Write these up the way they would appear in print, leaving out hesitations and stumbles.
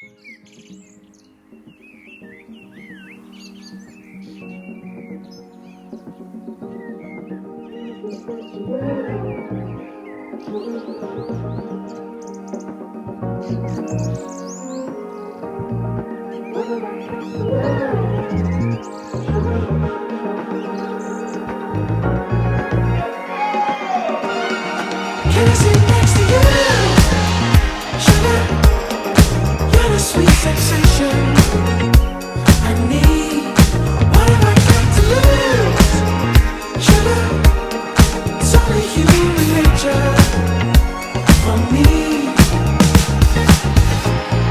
Can I sit next to you? Sugar, you're the sweet sensation I need. What have I got to lose? Sugar, it's only human nature for me.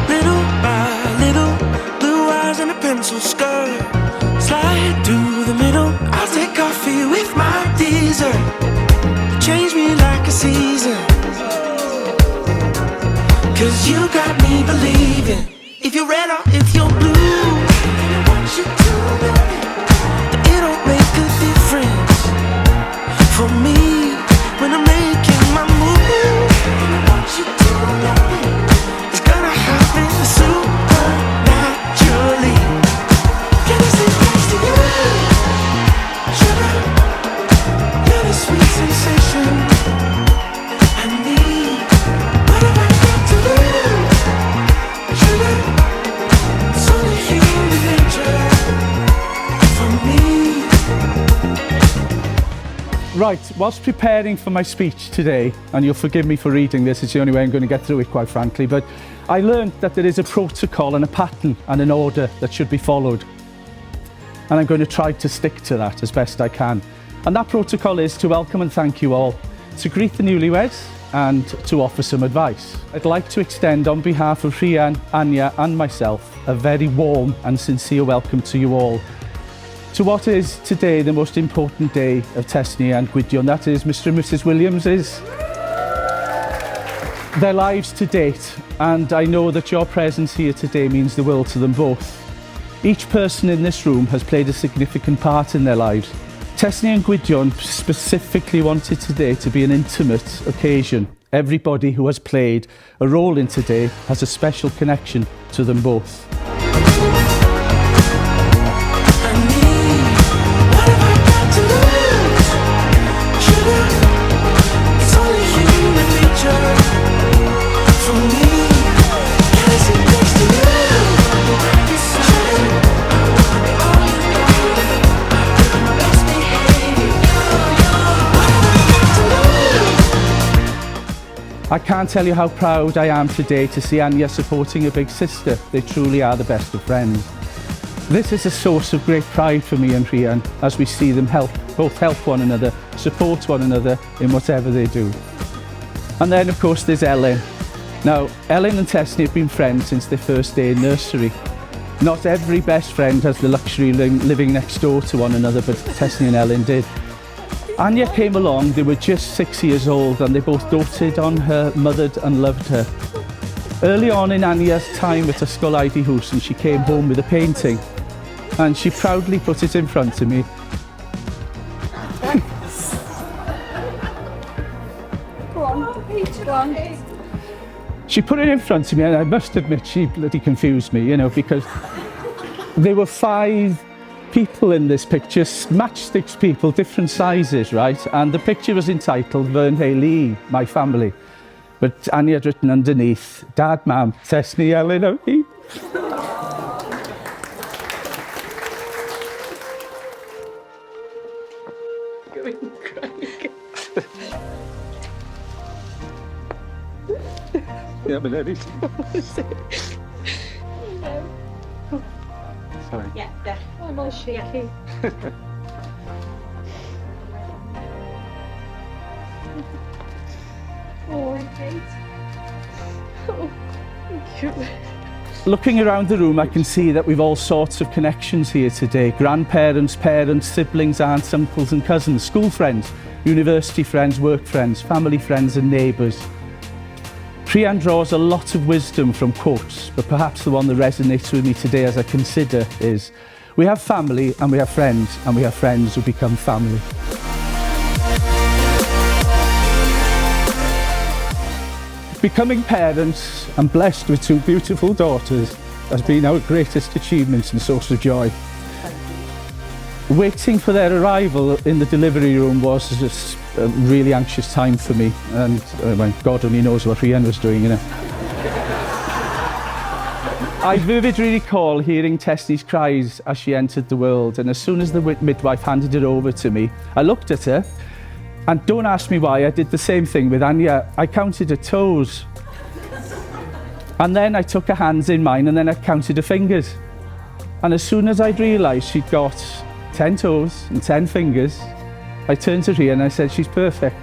Little by little, blue eyes and a pencil skirt. Slide through the middle, I'll take coffee with my dessert. Change me like a season, 'cause you got me believing. If you're red or if you're blue, and I want you to know that it don't make a difference for me when I'm making my move. And I want you to know that it's gonna happen supernaturally. Can I sit next to you? Sugar, you're the sweet sensation I need. What have I got to lose? Sugar, it's only human nature for me. Right, whilst preparing for my speech today, and you'll forgive me for reading this, it's the only way I'm going to get through it, quite frankly, but I learned that there is a protocol and a pattern and an order that should be followed. And I'm going to try to stick to that as best I can. And that protocol is to welcome and thank you all, to greet the newlyweds, and to offer some advice. I'd like to extend on behalf of Rhian, Anya and myself a very warm and sincere welcome to you all to what is today the most important day of Tesni and Gwydion. That is Mr and Mrs Williams's, their lives to date, and I know that your presence here today means the world to them both. Each person in this room has played a significant part in their lives. Tesni and Gwydion specifically wanted today to be an intimate occasion. Everybody who has played a role in today has a special connection to them both. I can't tell you how proud I am today to see Anya supporting her big sister. They truly are the best of friends. This is a source of great pride for me and Rhian as we see them both help one another, support one another in whatever they do. And then of course there's Ellen. Now, Ellen and Tesni have been friends since their first day in nursery. Not every best friend has the luxury of living next door to one another, but Tesni and Ellen did. Anya came along, they were just 6 years old, and they both doted on her, mothered and loved her. Early on in Anya's time at Iscoyd and she came home with a painting, and she proudly put it in front of me. Go on, go on. She put it in front of me, and I must admit she bloody confused me, you know, because there were 5 people in this picture, matchsticks people, different sizes, right? And the picture was entitled Fy Nheulu, My Family. But Anya had written underneath, Dad, Mam, Tesni, Ellen, okay? Yeah, but that is... Sorry. Yeah, there. I'm all shaky. Oh, Kate. Oh, thank you. Looking around the room, I can see that we've all sorts of connections here today. Grandparents, parents, siblings, aunts, uncles and cousins, school friends, university friends, work friends, family friends and neighbours. Rhian draws a lot of wisdom from quotes, but perhaps the one that resonates with me today as I consider is, we have family and we have friends who become family. Becoming parents and blessed with two beautiful daughters has been our greatest achievement and source of joy. Waiting for their arrival in the delivery room was just a really anxious time for me, and well, God only knows what Rhian was doing, you know. I vividly recall hearing Tesni's cries as she entered the world, and as soon as the midwife handed it over to me, I looked at her, and don't ask me why, I did the same thing with Anya. I counted her toes. And then I took her hands in mine, and then I counted her fingers. And as soon as I'd realised she'd got 10 toes and 10 fingers, I turned to Rhian and I said, she's perfect.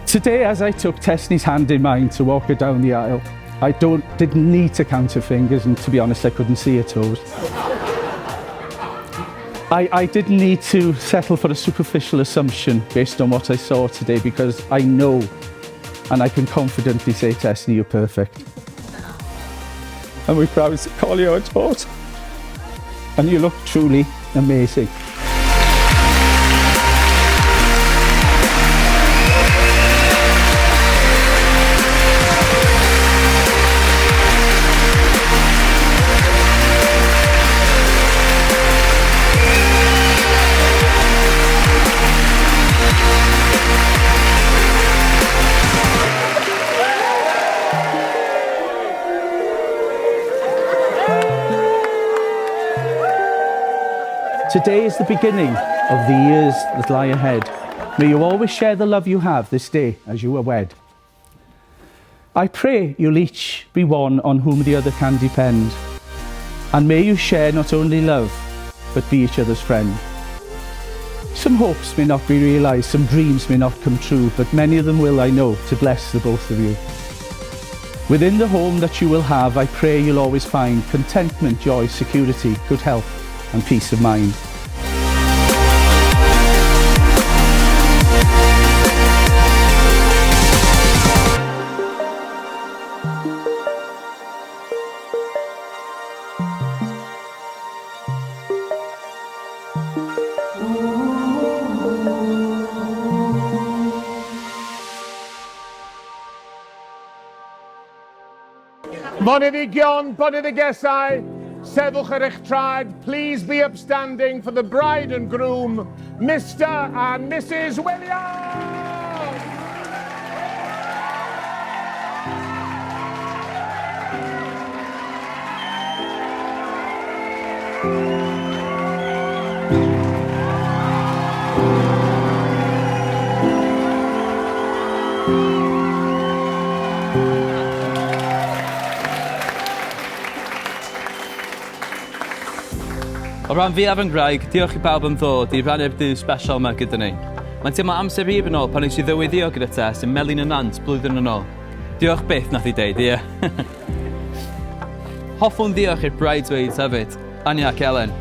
Today, as I took Tesni's hand in mine to walk her down the aisle, I didn't need to count her fingers, and to be honest, I couldn't see her toes. I didn't need to settle for a superficial assumption based on what I saw today, because I know and I can confidently say, Tesni, you're perfect. And we're proud to call you our daughter. And you look truly amazing. Today is the beginning of the years that lie ahead. May you always share the love you have this day as you are wed. I pray you'll each be one on whom the other can depend. And may you share not only love, but be each other's friend. Some hopes may not be realised, some dreams may not come true, but many of them will, I know, to bless the both of you. Within the home that you will have, I pray you'll always find contentment, joy, security, good health, and peace of mind. Videography, Videography, sefwch ar eich traed, please be upstanding for the bride and groom, Mr. and Mrs. Williams! O ran fi Afon Graig, diolch I bawb am ddod I rannu'r dydd special yma gyda ni. Mae'n teimlo amser hir yn ôl pan nes I ddyweddio gyda Tess yn Melin y Nant blwyddyn yn ôl. Diolch byth nath I deud, ie. Hoffwn diolch i'r bridesmaids hefyd, Anya ac Elen.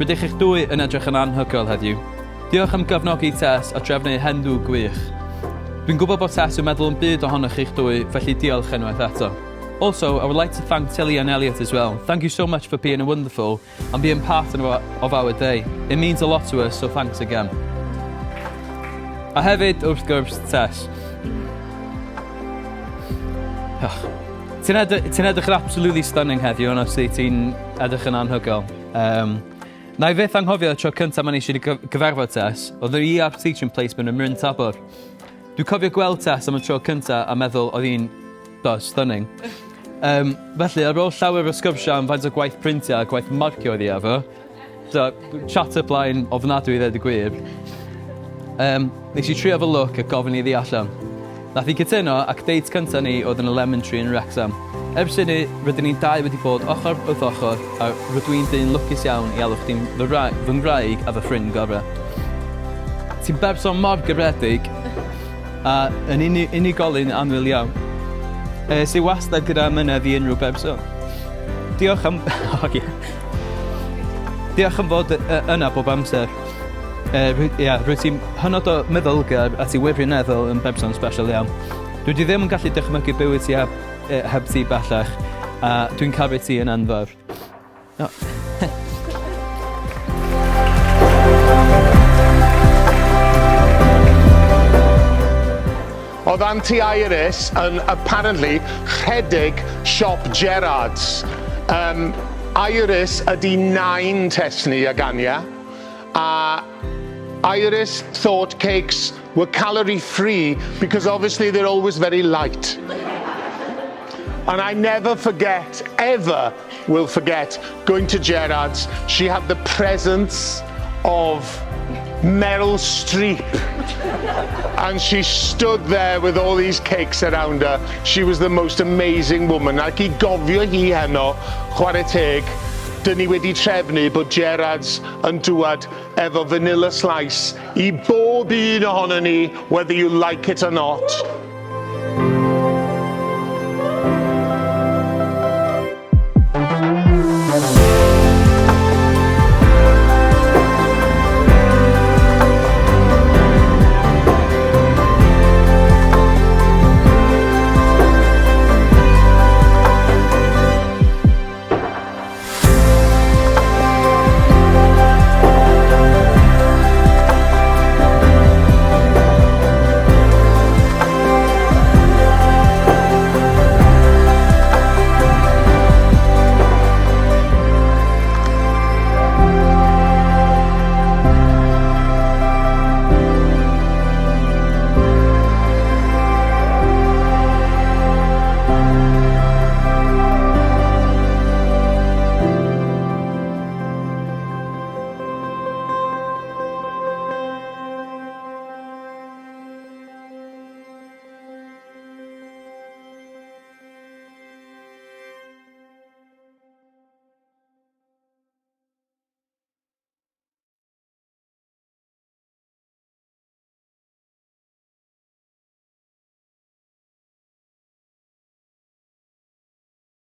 Rydych eich dwy yn edrych yn anhygoel heddiw. Diolch am gyfnogi Tess a trefnu hendw gwych. Dwi'n gwybod bod Tess yn meddwl yn byd ohonych eich dwy, felly diolch unwaith eto. Also, I would like to thank Tilly and Elliot as well. Thank you so much for being wonderful and being part of our day. It means a lot to us, so thanks again. A hefyd, wrth gwrs, Tess. Ti'n edrych yn absolutely stunning heddiw, ond os ti'n edrych yn anhygoel. Na I fyth anghofio y tro cyntaf ma'n eisiau gyfarfod Tess, oedd yr ER teaching placement yn Myrn Tabor. Dwi'n cofio gweld Tess am y tro cyntaf a meddwl oedd hi'n stunning. Felly, ar ôl llawer o sgwrsio am faint o gwaith printio a gwaith marcio oedd hi efo, so chat y blaen ofnadwy I ddweud y gwir, nes I trio fy look a gofyn I ddi allan. Nath I cytuno ac date cyntaf ni oedd yn y Lemon Tree yn Wrexham. Ers hynny, rydyn ni'n dau wedi bod ochr wrth ochr a rydw i'n dyn lwcus iawn I alw chdi'n fy ngwraig a fy ffrind gorau. Ti'n berson mor garedig a yn unigolyn anwyl iawn. Sy wastad gyda mynedd I unrhyw berson. Diolch am... Diolch am fod yna bob amser. Rwyt ti'n hynod o meddylgar a ti wirioneddol yn berson special iawn. Dwi ddim yn gallu dychmygu bywyd ti heb ti bellach, a dwi'n caru ti yn anfawr. oedd anti-Iris yn apparently rhedeg siop Gerrard's. Iris ydi 9 Tesni ag Anya, a Iris thought cakes were calorie-free because obviously they're always very light. And I never forget, ever will forget, going to Gerrard's. She had the presence of Meryl Streep. And she stood there with all these cakes around her. She was the most amazing woman. Ac I gofio hi heno, chwarae teg, dyn ni wedi trefnu bod Gerrard's yn dŵad efo vanilla slice I bob un ohono ni, whether you like it or not.